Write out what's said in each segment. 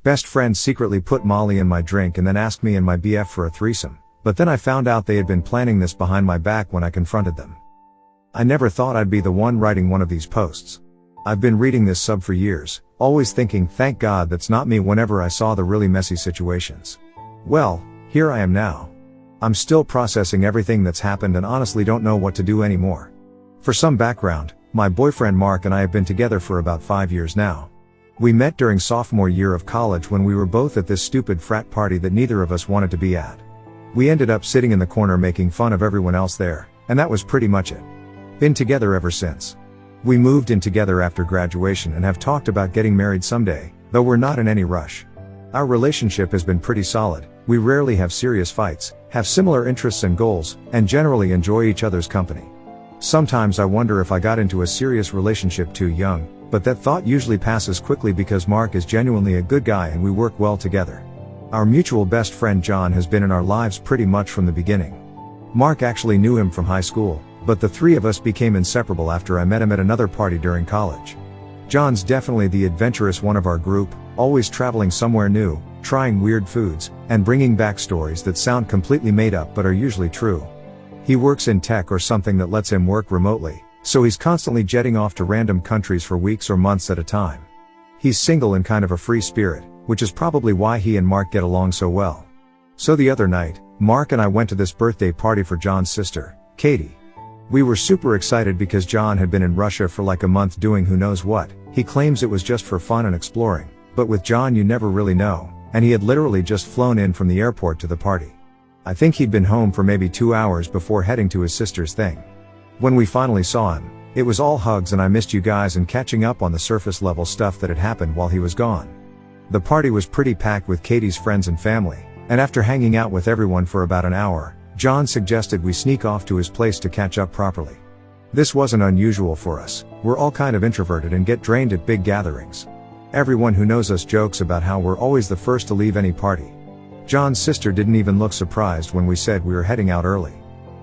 best friend secretly put Molly in my drink and then asked me and my BF for a threesome, but then I found out they had been planning this behind my back when I confronted them. I never thought I'd be the one writing one of these posts. I've been reading this sub for years, always thinking thank God that's not me whenever I saw the really messy situations. Well, here I am now. I'm still processing everything that's happened and honestly don't know what to do anymore. For some background, my boyfriend Mark and I have been together for about 5 years now. We met during sophomore year of college when we were both at this stupid frat party that neither of us wanted to be at. We ended up sitting in the corner making fun of everyone else there, and that was pretty much it. Been together ever since. We moved in together after graduation and have talked about getting married someday, though we're not in any rush. Our relationship has been pretty solid, we rarely have serious fights, have similar interests and goals, and generally enjoy each other's company. Sometimes I wonder if I got into a serious relationship too young, but that thought usually passes quickly because Mark is genuinely a good guy and we work well together. Our mutual best friend John has been in our lives pretty much from the beginning. Mark actually knew him from high school, but the three of us became inseparable after I met him at another party during college. John's definitely the adventurous one of our group, always traveling somewhere new, trying weird foods, and bringing back stories that sound completely made up but are usually true. He works in tech or something that lets him work remotely, so he's constantly jetting off to random countries for weeks or months at a time. He's single and kind of a free spirit, which is probably why he and Mark get along so well. So the other night, Mark and I went to this birthday party for John's sister, Katie. We were super excited because John had been in Russia for like a month doing who knows what. He claims it was just for fun and exploring, but with John you never really know, and he had literally just flown in from the airport to the party. I think he'd been home for maybe 2 hours before heading to his sister's thing. When we finally saw him, it was all hugs and I missed you guys and catching up on the surface level stuff that had happened while he was gone. The party was pretty packed with Katie's friends and family, and after hanging out with everyone for about an hour, John suggested we sneak off to his place to catch up properly. This wasn't unusual for us, we're all kind of introverted and get drained at big gatherings. Everyone who knows us jokes about how we're always the first to leave any party. John's sister didn't even look surprised when we said we were heading out early.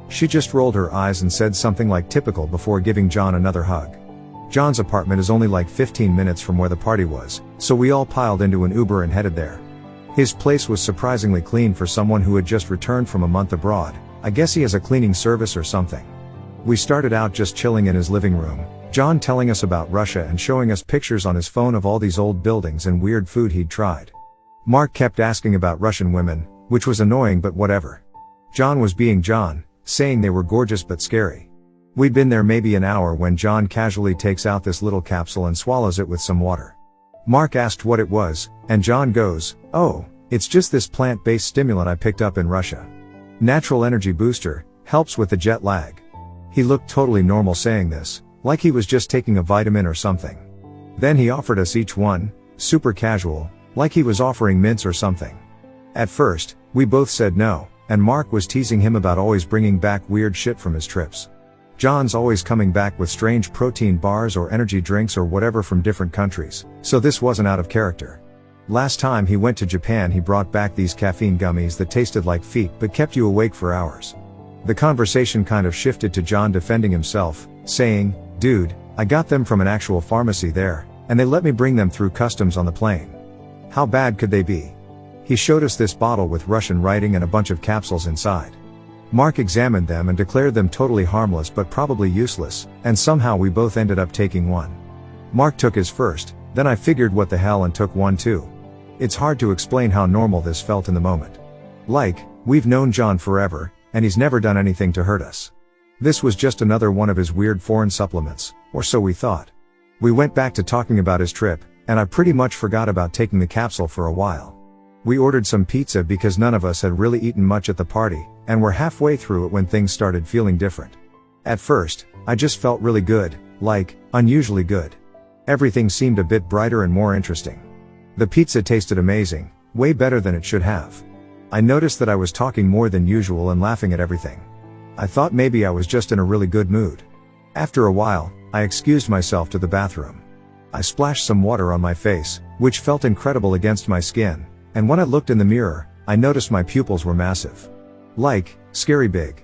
She just rolled her eyes and said something like typical before giving John another hug. John's apartment is only like 15 minutes from where the party was, so we all piled into an Uber and headed there. His place was surprisingly clean for someone who had just returned from a month abroad. I guess he has a cleaning service or something. We started out just chilling in his living room, John telling us about Russia and showing us pictures on his phone of all these old buildings and weird food he'd tried. Mark kept asking about Russian women, which was annoying but whatever. John was being John, saying they were gorgeous but scary. We'd been there maybe an hour when John casually takes out this little capsule and swallows it with some water. Mark asked what it was, and John goes, "Oh, it's just this plant-based stimulant I picked up in Russia. Natural energy booster, helps with the jet lag." He looked totally normal saying this, like he was just taking a vitamin or something. Then he offered us each one, super casual, like he was offering mints or something. At first, we both said no, and Mark was teasing him about always bringing back weird shit from his trips. John's always coming back with strange protein bars or energy drinks or whatever from different countries, so this wasn't out of character. Last time he went to Japan he brought back these caffeine gummies that tasted like feet but kept you awake for hours. The conversation kind of shifted to John defending himself, saying, "Dude, I got them from an actual pharmacy there, and they let me bring them through customs on the plane. How bad could they be?" He showed us this bottle with Russian writing and a bunch of capsules inside. Mark examined them and declared them totally harmless but probably useless, and somehow we both ended up taking one. Mark took his first, then I figured what the hell and took one too. It's hard to explain how normal this felt in the moment. Like, we've known John forever, and he's never done anything to hurt us. This was just another one of his weird foreign supplements, or so we thought. We went back to talking about his trip, and I pretty much forgot about taking the capsule for a while. We ordered some pizza because none of us had really eaten much at the party, and were halfway through it when things started feeling different. At first, I just felt really good, like, unusually good. Everything seemed a bit brighter and more interesting. The pizza tasted amazing, way better than it should have. I noticed that I was talking more than usual and laughing at everything. I thought maybe I was just in a really good mood. After a while, I excused myself to the bathroom. I splashed some water on my face, which felt incredible against my skin, and when I looked in the mirror, I noticed my pupils were massive. Like, scary big.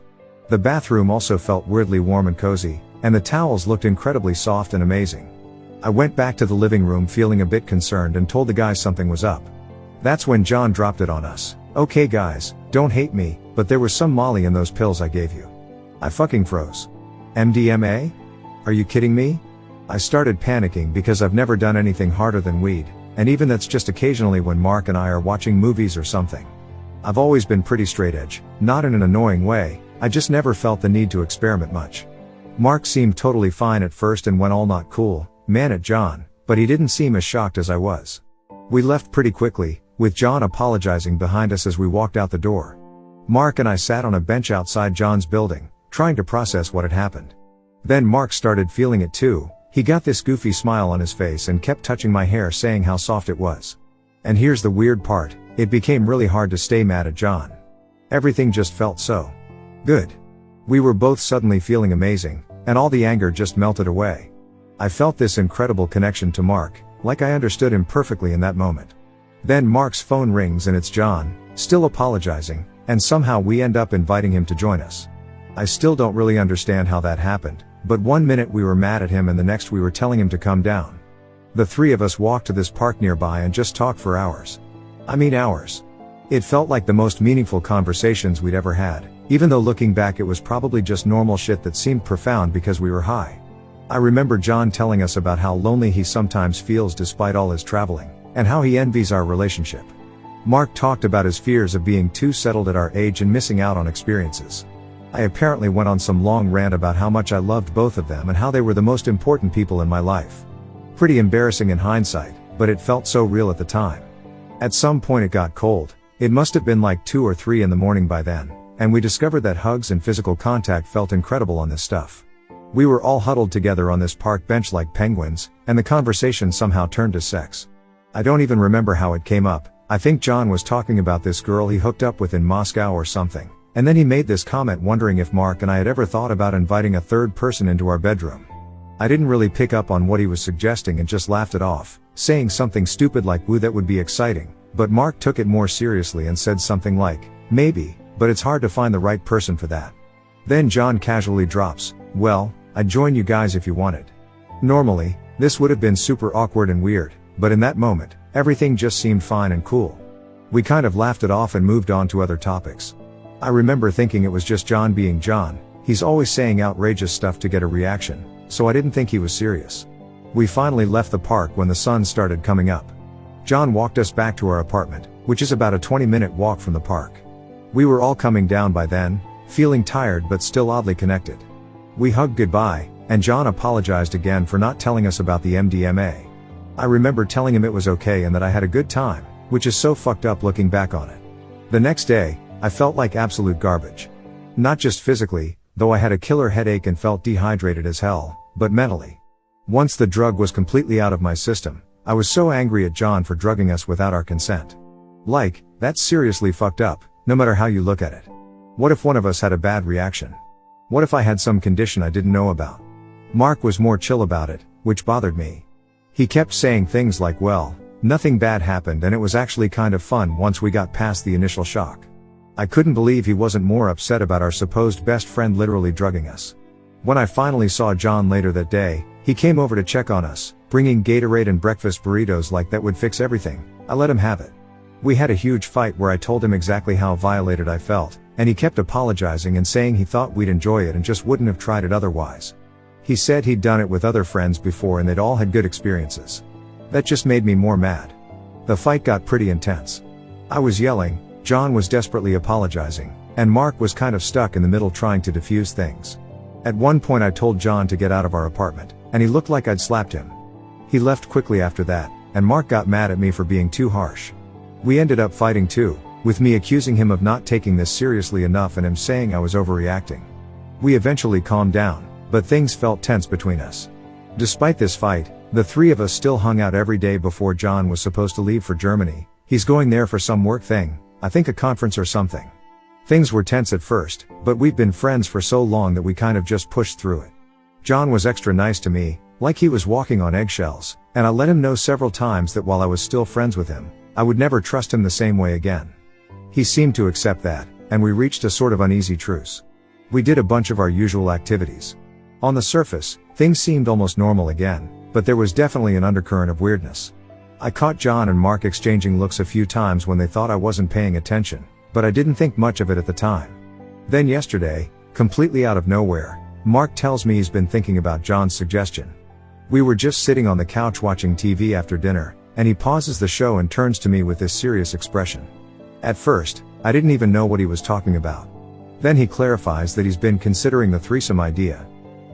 The bathroom also felt weirdly warm and cozy, and the towels looked incredibly soft and amazing. I went back to the living room feeling a bit concerned and told the guy something was up. That's when John dropped it on us. "Okay guys, don't hate me, but there was some Molly in those pills I gave you." I fucking froze. "MDMA? Are you kidding me?" I started panicking because I've never done anything harder than weed, and even that's just occasionally when Mark and I are watching movies or something. I've always been pretty straight edge, not in an annoying way, I just never felt the need to experiment much. Mark seemed totally fine at first and went all not cool, man at John, but he didn't seem as shocked as I was. We left pretty quickly, with John apologizing behind us as we walked out the door. Mark and I sat on a bench outside John's building, trying to process what had happened. Then Mark started feeling it too. He got this goofy smile on his face and kept touching my hair saying how soft it was. And here's the weird part, it became really hard to stay mad at John. Everything just felt so good. We were both suddenly feeling amazing, and all the anger just melted away. I felt this incredible connection to Mark, like I understood him perfectly in that moment. Then Mark's phone rings and it's John, still apologizing, and somehow we end up inviting him to join us. I still don't really understand how that happened, but one minute we were mad at him and the next we were telling him to come down. The three of us walked to this park nearby and just talked for hours. I mean hours. It felt like the most meaningful conversations we'd ever had, even though looking back it was probably just normal shit that seemed profound because we were high. I remember John telling us about how lonely he sometimes feels despite all his traveling, and how he envies our relationship. Mark talked about his fears of being too settled at our age and missing out on experiences. I apparently went on some long rant about how much I loved both of them and how they were the most important people in my life. Pretty embarrassing in hindsight, but it felt so real at the time. At some point it got cold. It must have been like 2 or 3 in the morning by then, and we discovered that hugs and physical contact felt incredible on this stuff. We were all huddled together on this park bench like penguins, and the conversation somehow turned to sex. I don't even remember how it came up. I think John was talking about this girl he hooked up with in Moscow or something, and then he made this comment wondering if Mark and I had ever thought about inviting a third person into our bedroom. I didn't really pick up on what he was suggesting and just laughed it off, saying something stupid like "woo, that would be exciting," but Mark took it more seriously and said something like, "Maybe, but it's hard to find the right person for that." Then John casually drops, "Well, I'd join you guys if you wanted." Normally, this would have been super awkward and weird, but in that moment, everything just seemed fine and cool. We kind of laughed it off and moved on to other topics. I remember thinking it was just John being John. He's always saying outrageous stuff to get a reaction, so I didn't think he was serious. We finally left the park when the sun started coming up. John walked us back to our apartment, which is about a 20-minute walk from the park. We were all coming down by then, feeling tired but still oddly connected. We hugged goodbye, and John apologized again for not telling us about the MDMA. I remember telling him it was okay and that I had a good time, which is so fucked up looking back on it. The next day, I felt like absolute garbage. Not just physically, though I had a killer headache and felt dehydrated as hell, but mentally. Once the drug was completely out of my system, I was so angry at John for drugging us without our consent. Like, that's seriously fucked up, no matter how you look at it. What if one of us had a bad reaction? What if I had some condition I didn't know about? Mark was more chill about it, which bothered me. He kept saying things like, "Well, nothing bad happened and it was actually kind of fun once we got past the initial shock." I couldn't believe he wasn't more upset about our supposed best friend literally drugging us. When I finally saw John later that day, he came over to check on us, bringing Gatorade and breakfast burritos like that would fix everything. I let him have it. We had a huge fight where I told him exactly how violated I felt, and he kept apologizing and saying he thought we'd enjoy it and just wouldn't have tried it otherwise. He said he'd done it with other friends before and they'd all had good experiences. That just made me more mad. The fight got pretty intense. I was yelling, John was desperately apologizing, and Mark was kind of stuck in the middle trying to defuse things. At one point I told John to get out of our apartment, and he looked like I'd slapped him. He left quickly after that, and Mark got mad at me for being too harsh. We ended up fighting too, with me accusing him of not taking this seriously enough and him saying I was overreacting. We eventually calmed down, but things felt tense between us. Despite this fight, the three of us still hung out every day before John was supposed to leave for Germany. He's going there for some work thing, I think a conference or something. Things were tense at first, but we've been friends for so long that we kind of just pushed through it. John was extra nice to me, like he was walking on eggshells, and I let him know several times that while I was still friends with him, I would never trust him the same way again. He seemed to accept that, and we reached a sort of uneasy truce. We did a bunch of our usual activities. On the surface, things seemed almost normal again, but there was definitely an undercurrent of weirdness. I caught John and Mark exchanging looks a few times when they thought I wasn't paying attention, but I didn't think much of it at the time. Then yesterday, completely out of nowhere, Mark tells me he's been thinking about John's suggestion. We were just sitting on the couch watching TV after dinner, and he pauses the show and turns to me with this serious expression. At first, I didn't even know what he was talking about. Then he clarifies that he's been considering the threesome idea.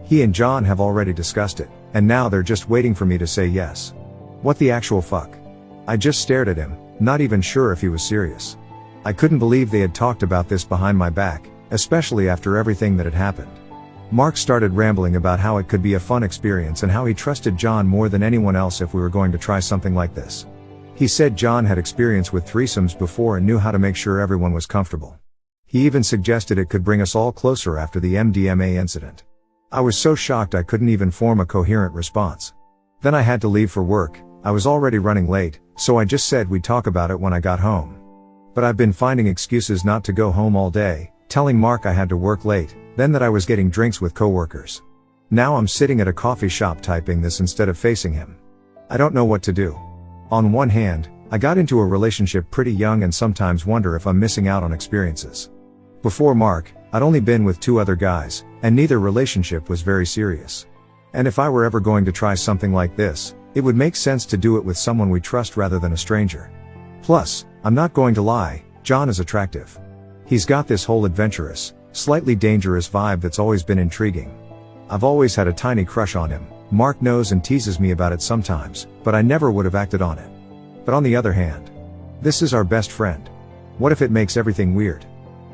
He and John have already discussed it, and now they're just waiting for me to say yes. What the actual fuck? I just stared at him, not even sure if he was serious. I couldn't believe they had talked about this behind my back, especially after everything that had happened. Mark started rambling about how it could be a fun experience and how he trusted John more than anyone else if we were going to try something like this. He said John had experience with threesomes before and knew how to make sure everyone was comfortable. He even suggested it could bring us all closer after the MDMA incident. I was so shocked I couldn't even form a coherent response. Then I had to leave for work. I was already running late, so I just said we'd talk about it when I got home. But I've been finding excuses not to go home all day, telling Mark I had to work late, then that I was getting drinks with coworkers. Now I'm sitting at a coffee shop typing this instead of facing him. I don't know what to do. On one hand, I got into a relationship pretty young and sometimes wonder if I'm missing out on experiences. Before Mark, I'd only been with 2 other guys, and neither relationship was very serious. And if I were ever going to try something like this, it would make sense to do it with someone we trust rather than a stranger. Plus, I'm not going to lie, John is attractive. He's got this whole adventurous, slightly dangerous vibe that's always been intriguing. I've always had a tiny crush on him. Mark knows and teases me about it sometimes, but I never would have acted on it. But on the other hand, this is our best friend. What if it makes everything weird?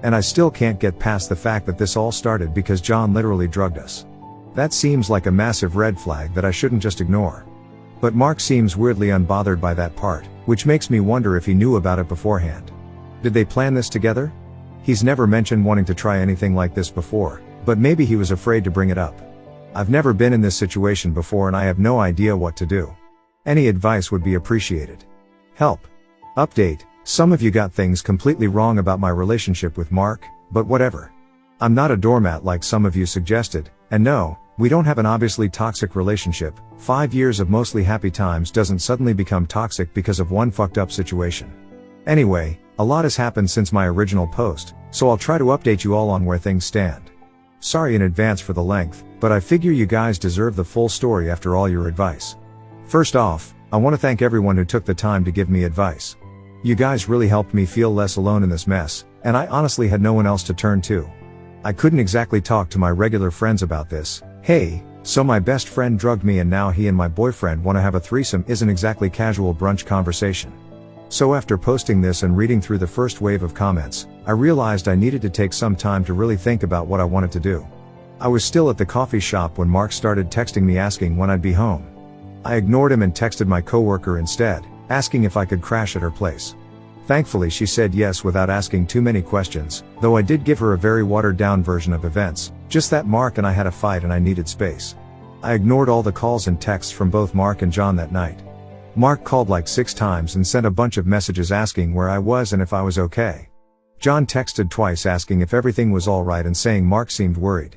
And I still can't get past the fact that this all started because John literally drugged us. That seems like a massive red flag that I shouldn't just ignore. But Mark seems weirdly unbothered by that part, which makes me wonder if he knew about it beforehand. Did they plan this together? He's never mentioned wanting to try anything like this before, but maybe he was afraid to bring it up. I've never been in this situation before and I have no idea what to do. Any advice would be appreciated. Help. Update. Some of you got things completely wrong about my relationship with Mark, but whatever. I'm not a doormat like some of you suggested, and no, we don't have an obviously toxic relationship. 5 years of mostly happy times doesn't suddenly become toxic because of one fucked up situation. Anyway, a lot has happened since my original post, so I'll try to update you all on where things stand. Sorry in advance for the length, but I figure you guys deserve the full story after all your advice. First off, I want to thank everyone who took the time to give me advice. You guys really helped me feel less alone in this mess, and I honestly had no one else to turn to. I couldn't exactly talk to my regular friends about this. Hey, so my best friend drugged me and now he and my boyfriend want to have a threesome isn't exactly casual brunch conversation. So after posting this and reading through the first wave of comments, I realized I needed to take some time to really think about what I wanted to do. I was still at the coffee shop when Mark started texting me asking when I'd be home. I ignored him and texted my coworker instead, asking if I could crash at her place. Thankfully she said yes without asking too many questions, though I did give her a very watered down version of events, just that Mark and I had a fight and I needed space. I ignored all the calls and texts from both Mark and John that night. Mark called like 6 times and sent a bunch of messages asking where I was and if I was okay. John texted twice asking if everything was alright and saying Mark seemed worried.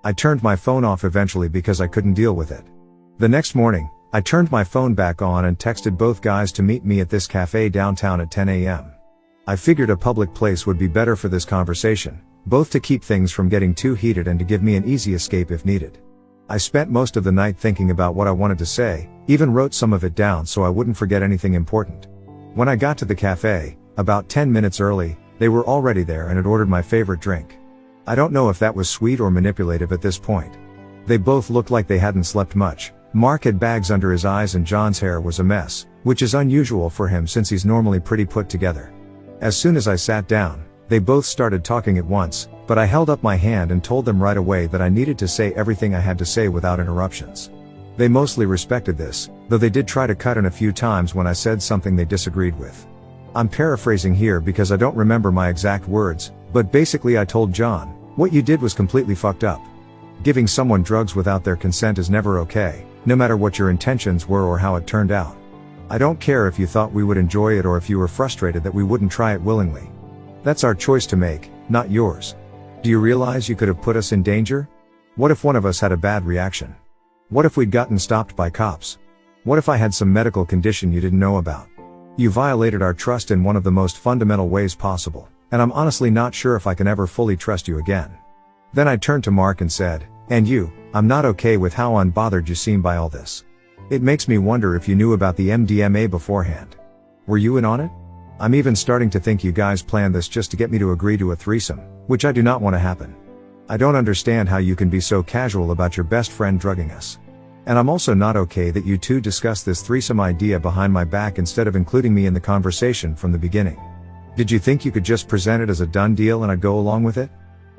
I turned my phone off eventually because I couldn't deal with it. The next morning, I turned my phone back on and texted both guys to meet me at this cafe downtown at 10 a.m. I figured a public place would be better for this conversation, both to keep things from getting too heated and to give me an easy escape if needed. I spent most of the night thinking about what I wanted to say, even wrote some of it down so I wouldn't forget anything important. When I got to the cafe, about 10 minutes early, they were already there and had ordered my favorite drink. I don't know if that was sweet or manipulative at this point. They both looked like they hadn't slept much. Mark had bags under his eyes and John's hair was a mess, which is unusual for him since he's normally pretty put together. As soon as I sat down, they both started talking at once, but I held up my hand and told them right away that I needed to say everything I had to say without interruptions. They mostly respected this, though they did try to cut in a few times when I said something they disagreed with. I'm paraphrasing here because I don't remember my exact words, but basically I told John, "What you did was completely fucked up. Giving someone drugs without their consent is never okay, no matter what your intentions were or how it turned out. I don't care if you thought we would enjoy it or if you were frustrated that we wouldn't try it willingly. That's our choice to make, not yours. Do you realize you could have put us in danger? What if one of us had a bad reaction? What if we'd gotten stopped by cops? What if I had some medical condition you didn't know about? You violated our trust in one of the most fundamental ways possible, and I'm honestly not sure if I can ever fully trust you again. Then I turned to Mark and said, and you, I'm not okay with how unbothered you seem by all this. It makes me wonder if you knew about the MDMA beforehand. Were you in on it? I'm even starting to think you guys planned this just to get me to agree to a threesome, which I do not want to happen. I don't understand how you can be so casual about your best friend drugging us. And I'm also not okay that you two discussed this threesome idea behind my back instead of including me in the conversation from the beginning. Did you think you could just present it as a done deal and I'd go along with it?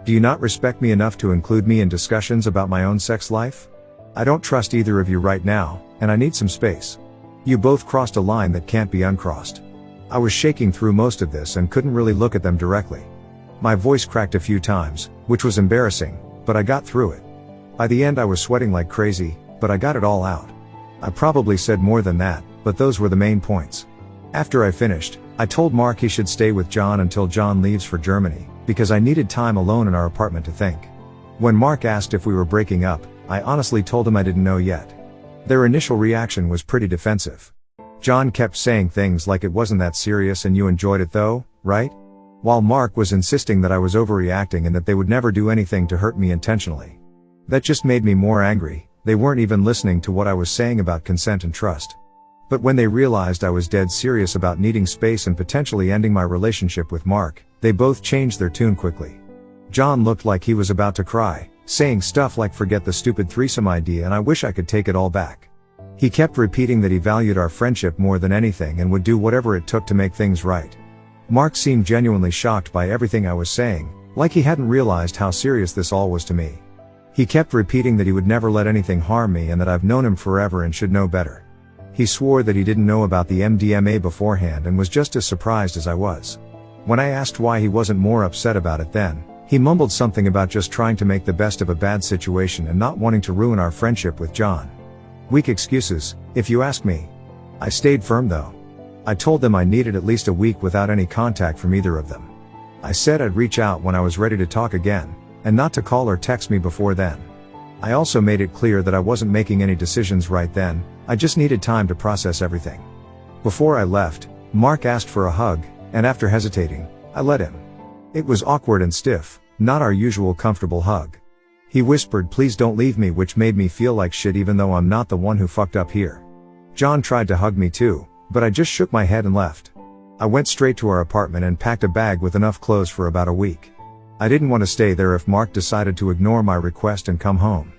Do you not respect me enough to include me in discussions about my own sex life? I don't trust either of you right now, and I need some space. You both crossed a line that can't be uncrossed. I was shaking through most of this and couldn't really look at them directly. My voice cracked a few times, which was embarrassing, but I got through it. By the end I was sweating like crazy, but I got it all out. I probably said more than that, but those were the main points. After I finished, I told Mark he should stay with John until John leaves for Germany, because I needed time alone in our apartment to think. When Mark asked if we were breaking up, I honestly told him I didn't know yet. Their initial reaction was pretty defensive. John kept saying things like it wasn't that serious and you enjoyed it though, right? While Mark was insisting that I was overreacting and that they would never do anything to hurt me intentionally. That just made me more angry. They weren't even listening to what I was saying about consent and trust. But when they realized I was dead serious about needing space and potentially ending my relationship with Mark, they both changed their tune quickly. John looked like he was about to cry, saying stuff like forget the stupid threesome idea and I wish I could take it all back. He kept repeating that he valued our friendship more than anything and would do whatever it took to make things right. Mark seemed genuinely shocked by everything I was saying, like he hadn't realized how serious this all was to me. He kept repeating that he would never let anything harm me and that I've known him forever and should know better. He swore that he didn't know about the MDMA beforehand and was just as surprised as I was. When I asked why he wasn't more upset about it then, he mumbled something about just trying to make the best of a bad situation and not wanting to ruin our friendship with John. Weak excuses, if you ask me. I stayed firm though. I told them I needed at least a week without any contact from either of them. I said I'd reach out when I was ready to talk again, and not to call or text me before then. I also made it clear that I wasn't making any decisions right then, I just needed time to process everything. Before I left, Mark asked for a hug, and after hesitating, I let him. It was awkward and stiff, not our usual comfortable hug. He whispered please don't leave me, which made me feel like shit even though I'm not the one who fucked up here. John tried to hug me too, but I just shook my head and left. I went straight to our apartment and packed a bag with enough clothes for about a week. I didn't want to stay there if Mark decided to ignore my request and come home.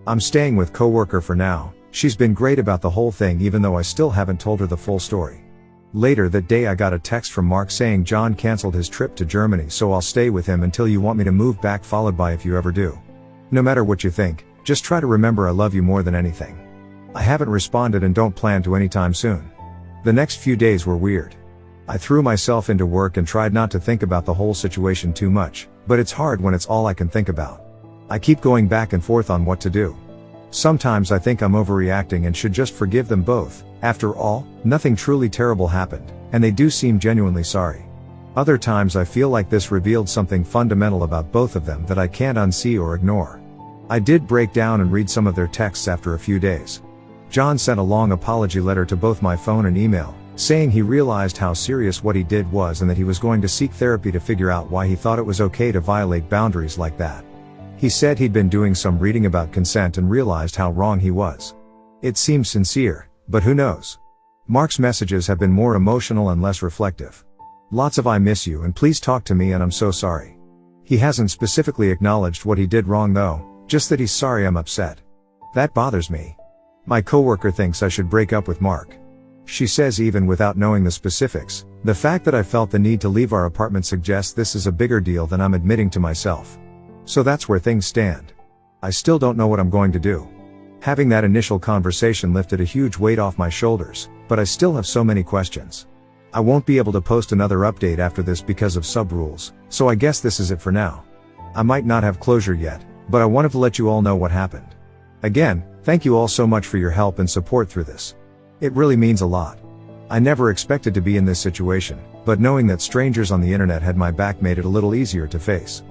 I'm staying with coworker for now. She's been great about the whole thing even though I still haven't told her the full story. Later that day I got a text from Mark saying John canceled his trip to Germany so I'll stay with him until you want me to move back, followed by if you ever do. No matter what you think, just try to remember I love you more than anything. I haven't responded and don't plan to anytime soon. The next few days were weird. I threw myself into work and tried not to think about the whole situation too much, but it's hard when it's all I can think about. I keep going back and forth on what to do. Sometimes I think I'm overreacting and should just forgive them both. After all, nothing truly terrible happened, and they do seem genuinely sorry. Other times I feel like this revealed something fundamental about both of them that I can't unsee or ignore. I did break down and read some of their texts after a few days. John sent a long apology letter to both my phone and email, saying he realized how serious what he did was and that he was going to seek therapy to figure out why he thought it was okay to violate boundaries like that. He said he'd been doing some reading about consent and realized how wrong he was. It seems sincere, but who knows? Mark's messages have been more emotional and less reflective. Lots of I miss you and please talk to me and I'm so sorry. He hasn't specifically acknowledged what he did wrong though, just that he's sorry I'm upset. That bothers me. My coworker thinks I should break up with Mark. She says even without knowing the specifics, the fact that I felt the need to leave our apartment suggests this is a bigger deal than I'm admitting to myself. So that's where things stand. I still don't know what I'm going to do. Having that initial conversation lifted a huge weight off my shoulders, but I still have so many questions. I won't be able to post another update after this because of sub-rules, so I guess this is it for now. I might not have closure yet, but I wanted to let you all know what happened. Again, thank you all so much for your help and support through this. It really means a lot. I never expected to be in this situation, but knowing that strangers on the internet had my back made it a little easier to face.